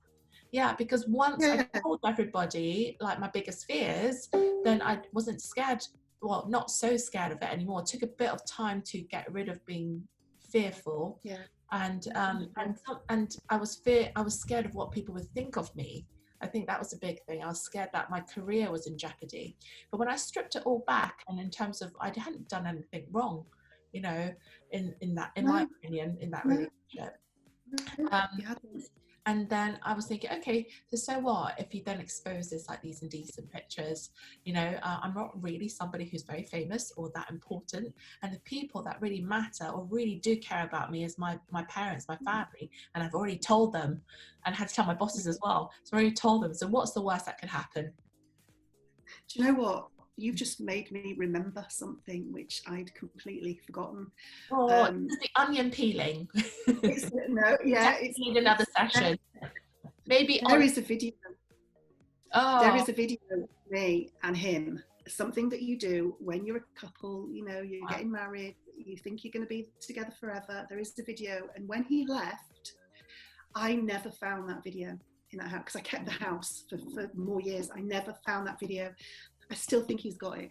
Yeah, because once I told everybody like my biggest fears, then I wasn't scared, well, not so scared of it anymore. It took a bit of time to get rid of being fearful, and I was scared of what people would think of me. I think that was a big thing. I was scared that my career was in jeopardy. But when I stripped it all back, and in terms of I hadn't done anything wrong, you know, in my opinion, in that relationship. And then I was thinking, okay, so what if he then exposes like these indecent pictures? You know, I'm not really somebody who's very famous or that important. And the people that really matter or really do care about me is my parents, my family. And I've already told them, and had to tell my bosses as well. So I already told them. So what's the worst that could happen? Do you know what? You've just made me remember something which I'd completely forgotten. Oh, it's the onion peeling. It's need another session. Maybe there is a video. Oh, there is a video of me and him. Something that you do when you're a couple. You know, you're getting married. You think you're going to be together forever. There is the video, and when he left, I never found that video in that house, because I kept the house for more years. I never found that video. I still think he's got it.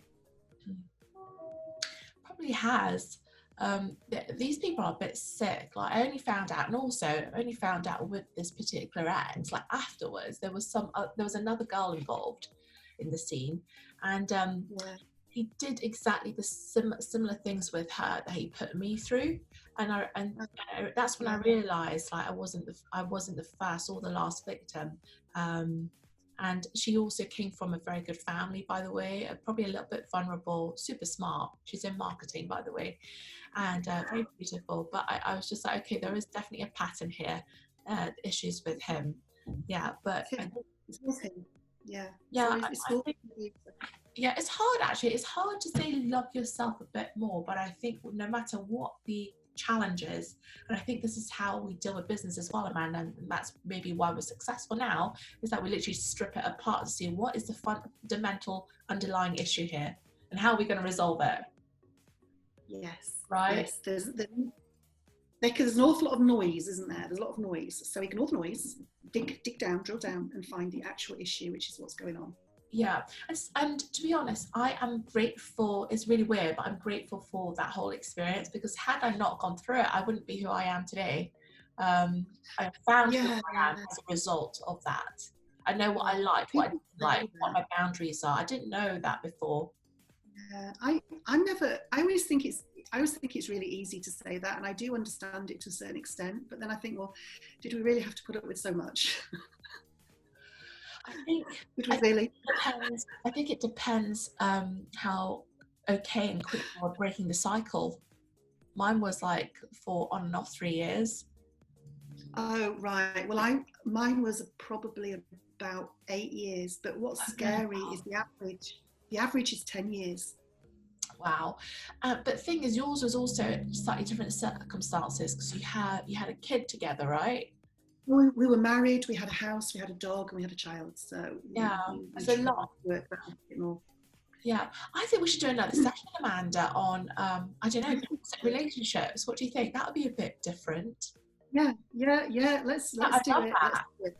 Probably has. These people are a bit sick. Like, I only found out, and also I only found out with this particular ex, like afterwards, there was another girl involved in the scene, and he did exactly the similar things with her that he put me through, and that's when I realized like I wasn't the first or the last victim. And she also came from a very good family, by the way, probably a little bit vulnerable, super smart. She's in marketing, by the way, and very beautiful. But I was just like, okay, there is definitely a pattern here, issues with him. Yeah, but it's with him. Yeah. Yeah, so it's I think, yeah, it's hard actually. It's hard to say love yourself a bit more, but I think no matter what the challenges, and I think this is how we deal with business as well, Amanda, and that's maybe why we're successful now, is that we literally strip it apart to see what is the fundamental underlying issue here and how are we going to resolve it. Yes. Right. Yes. There's an awful lot of noise, isn't there? There's a lot of noise. So ignore the noise, dig down, drill down, and find the actual issue, which is what's going on. Yeah, and to be honest, I am grateful. It's really weird, but I'm grateful for that whole experience, because had I not gone through it, I wouldn't be who I am today. I found who I am as a result of that. I know what I like, what I didn't like, what my boundaries are. I didn't know that before. Yeah, I always think it's really easy to say that, and I do understand it to a certain extent, but then I think, well, did we really have to put up with so much? I think it depends how okay and quick you're breaking the cycle. Mine was like for on and off 3 years. Oh, right. Well, mine was probably about 8 years, but what's scary is the average. The average is 10 years. Wow. But the thing is, yours was also slightly different circumstances, because you had a kid together, right? We were married, we had a house, we had a dog, and we had a child. So yeah, it's a lot. Work that a bit more. Yeah, I think we should do another session, Amanda, on I don't know, toxic relationships. What do you think? That would be a bit different. Yeah. Let's do it.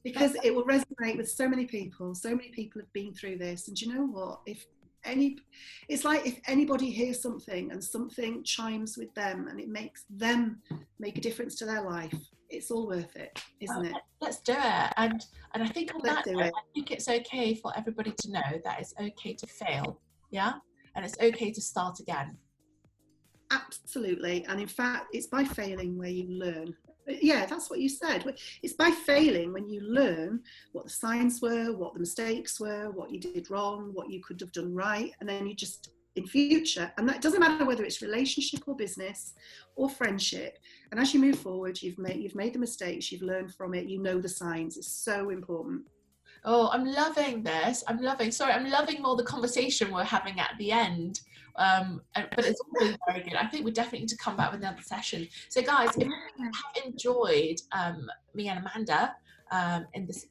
Because it will resonate with so many people. So many people have been through this, and you know what? It's like if anybody hears something and something chimes with them, and it makes them make a difference to their life, it's all worth it, isn't it? Let's do it. And I think on that note, I think it's okay for everybody to know that it's okay to fail, yeah, and it's okay to start again. Absolutely, and in fact, it's by failing where you learn. Yeah, that's what you said. It's by failing when you learn what the signs were, what the mistakes were, what you did wrong, what you could have done right, and then you just, in future, and that doesn't matter whether it's relationship or business or friendship, and as you move forward, you've made the mistakes, you've learned from it, you know the signs. It's so important. Oh, I'm loving this. I'm loving more the conversation we're having at the end. But it's always very good. I think we definitely need to come back with another session. So guys, if you have enjoyed me and Amanda in this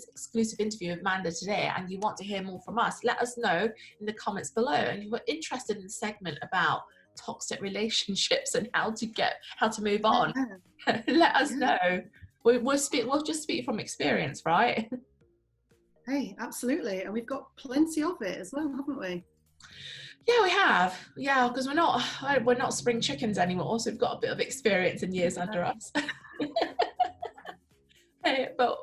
exclusive interview with Amanda today, and you want to hear more from us, let us know in the comments below. And you were interested in the segment about toxic relationships and how to move on. Let us know. We'll just speak from experience, right? Hey, absolutely. And we've got plenty of it as well, haven't we? Yeah, we have. Yeah, because we're not spring chickens anymore, so we've got a bit of experience and years under us. Hey, but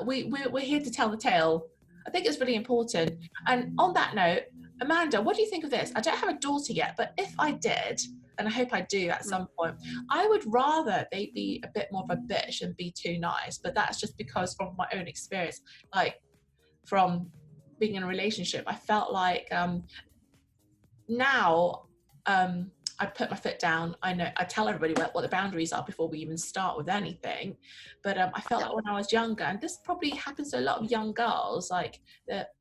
we're here to tell the tale. I think it's really important. And on that note, Amanda, what do you think of this? I don't have a daughter yet, but if I did, and I hope I do at some point, I would rather they be a bit more of a bitch and be too nice. But that's just because from my own experience, like from being in a relationship, I felt like now I put my foot down. I tell everybody what the boundaries are before we even start with anything. But I felt like when I was younger, and this probably happens to a lot of young girls, like that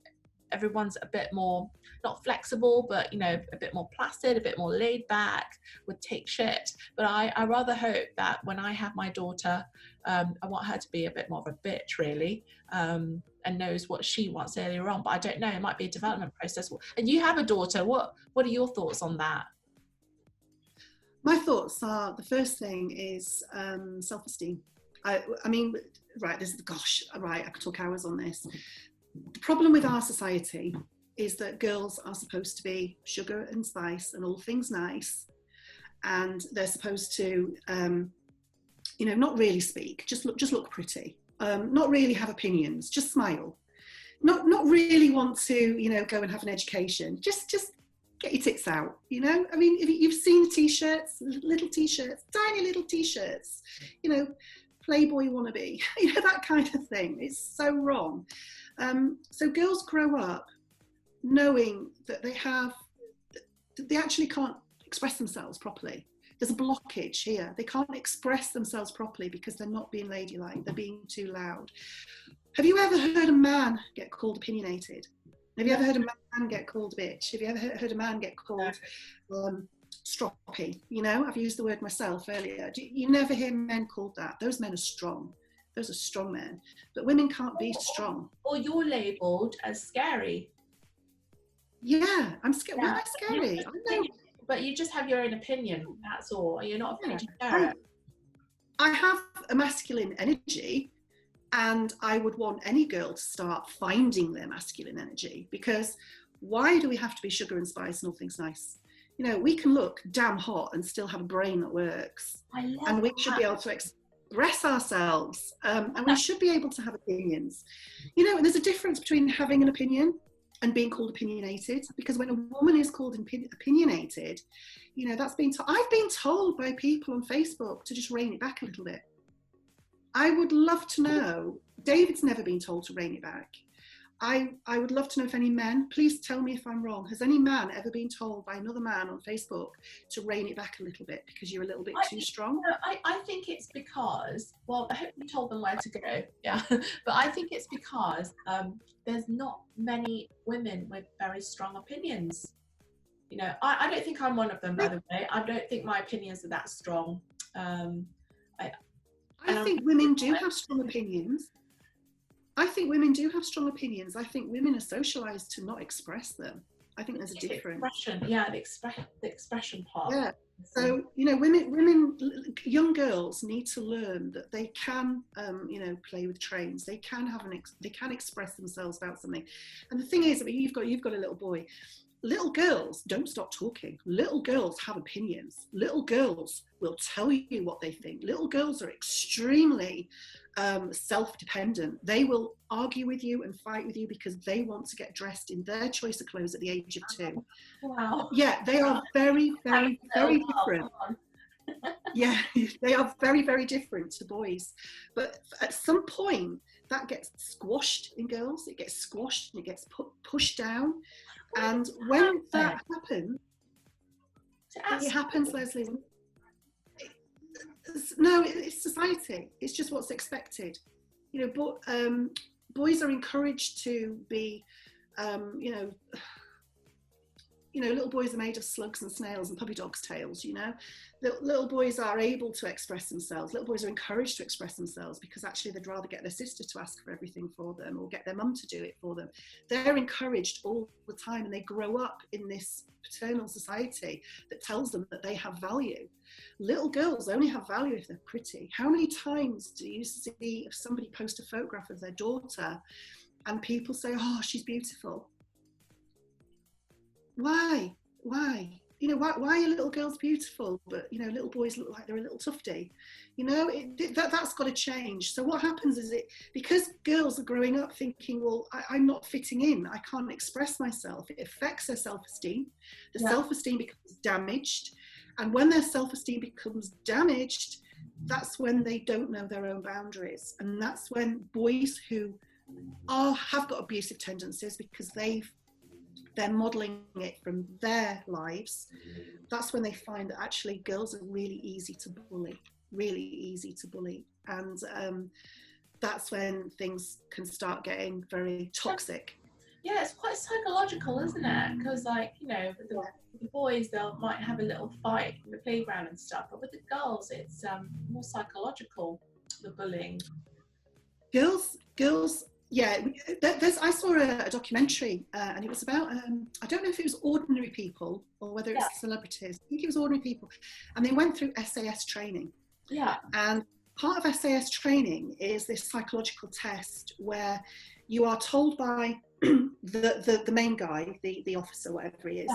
everyone's a bit more, not flexible, but a bit more placid, a bit more laid back, would take shit. But I rather hope that when I have my daughter, I want her to be a bit more of a bitch, really, and knows what she wants earlier on. But I don't know, it might be a development process. And you have a daughter. What are your thoughts on that? My thoughts are, the first thing is self-esteem. I mean, right, I could talk hours on this. The problem with our society is that girls are supposed to be sugar and spice and all things nice, and they're supposed to, not really speak, just look pretty, not really have opinions, just smile. not really want to, you know, go and have an education. Just get your tits out, you know. I mean, if you've seen the t-shirts, little t-shirts, tiny little t-shirts, you know, Playboy wannabe, you know, that kind of thing. It's so wrong. So girls grow up knowing that they actually can't express themselves properly. There's a blockage here. They can't express themselves properly because they're not being ladylike. They're being too loud. Have you ever heard a man get called opinionated? Have you ever heard a man get called a bitch? Have you ever heard a man get called stroppy? You know, I've used the word myself earlier. You never hear men called that. Those men are strong. Those are strong men. But women can't be strong. Or you're labelled as scary. Yeah, I'm scared. Why am I scary? I know. But you just have your own opinion, that's all. You're not afraid to share it. I have a masculine energy, and I would want any girl to start finding their masculine energy, because why do we have to be sugar and spice and all things nice? You know, we can look damn hot and still have a brain that works. And we should be able to express ourselves, and we should be able to have opinions. You know, and there's a difference between having an opinion and being called opinionated, because when a woman is called opinionated, you know, that's been I've been told by people on Facebook to just rein it back a little bit. I would love to know, David's never been told to rein it back. I would love to know if any men, please tell me if I'm wrong, has any man ever been told by another man on Facebook to rein it back a little bit because you're a little bit too strong? I think it's because, well, I hope you told them where to go, yeah. But I think it's because there's not many women with very strong opinions. You know, I don't think I'm one of them, by the way. I don't think my opinions are that strong. I think women do have strong opinions. I think women do have strong opinions. I think women are socialized to not express them. I think there's a difference. The expression part. Yeah. So, you know, women, young girls need to learn that they can, you know, play with trains. They can they can express themselves about something. And the thing is, I mean, you've got a little boy. Little girls don't stop talking. Little girls have opinions. Little girls will tell you what they think. Little girls are extremely self-dependent. They will argue with you and fight with you because they want to get dressed in their choice of clothes at the age of 2. Wow. Yeah, they are very, very, very different. Yeah, they are very, very different to boys. But at some point, that gets squashed in girls. It gets squashed and it gets pushed down. And when that happens, it happens, Lesley. No, it's society. It's just what's expected. You know, but boys are encouraged to be, little boys are made of slugs and snails and puppy dogs' tails, you know. Little boys are able to express themselves. Little boys are encouraged to express themselves because actually they'd rather get their sister to ask for everything for them or get their mum to do it for them. They're encouraged all the time, and they grow up in this paternal society that tells them that they have value. Little girls only have value if they're pretty. How many times do you see if somebody posts a photograph of their daughter and people say, oh, she's beautiful? Why? You know, why are little girls beautiful, but, you know, little boys look like they're a little tufty? You know, that's got to change. So what happens is because girls are growing up thinking, well, I'm not fitting in, I can't express myself, it affects their self-esteem. The self-esteem becomes damaged. And when their self-esteem becomes damaged, that's when they don't know their own boundaries. And that's when boys who have got abusive tendencies because they're modeling it from their lives, that's when they find that actually girls are really easy to bully. And that's when things can start getting very toxic. Yeah, it's quite psychological, isn't it? Because, like, you know, with the boys, they might have a little fight in the playground and stuff, but with the girls, it's more psychological, the bullying. Girls, yeah, I saw a documentary and it was about, I don't know if it was ordinary people or whether it's celebrities. I think it was ordinary people. And they went through SAS training. Yeah. And part of SAS training is this psychological test where you are told by the main guy, the officer, whatever he is.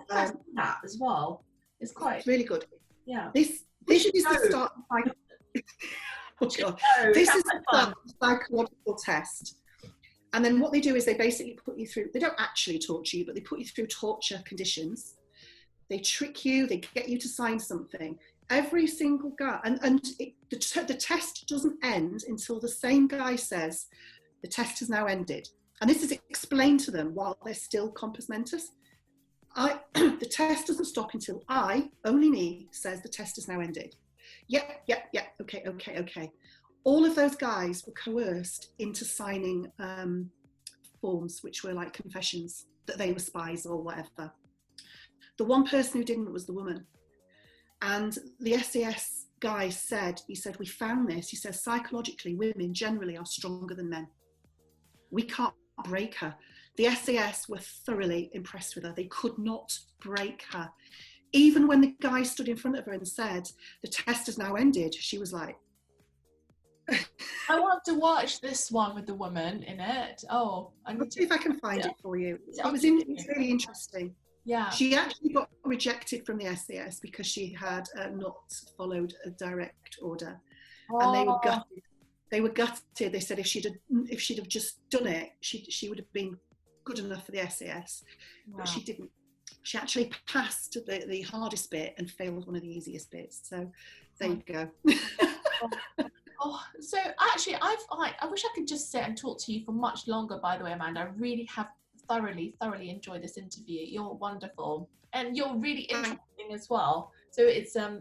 Yeah. That as well. It's really good. Yeah. This is the start of this is the psychological test. And then what they do is they basically put you through, they don't actually torture you, but they put you through torture conditions. They trick you, they get you to sign something. Every single guy, the test doesn't end until the same guy says, the test has now ended. And this is explained to them while they're still compos mentis. The test doesn't stop until only me, says the test has now ended. Yep, okay. All of those guys were coerced into signing forms, which were like confessions that they were spies or whatever. The one person who didn't was the woman. And the SAS guy said, we found this. He says, psychologically, women generally are stronger than men. We can't break her. The SAS were thoroughly impressed with her. They could not break her. Even when the guy stood in front of her and said, the test has now ended, she was like, I want to watch this one with the woman in it. Oh, I'll see if I can find it for you. It's really interesting. Yeah. She actually got rejected from the SAS because she had not followed a direct order. And they were gutted. They were gutted. They said if she'd have just done it, she would have been good enough for the SAS. Wow. But she didn't. She actually passed the hardest bit and failed one of the easiest bits. So there you go. So actually, I wish I could just sit and talk to you for much longer. By the way, Amanda, I really have thoroughly enjoyed this interview. You're wonderful, and you're really interesting as well. So it's a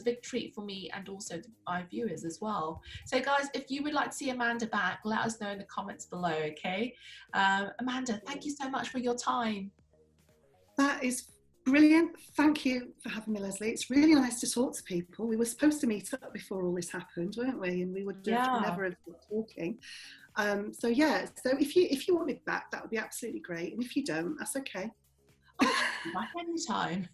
big treat for me and also my viewers as well. So guys, if you would like to see Amanda back, let us know in the comments below. Okay, Amanda, thank you so much for your time. That is brilliant. Thank you for having me, Lesley. It's really nice to talk to people. We were supposed to meet up before all this happened, weren't we? And we would never have been talking. So if you want me back, that would be absolutely great. And if you don't, that's okay. Back anytime.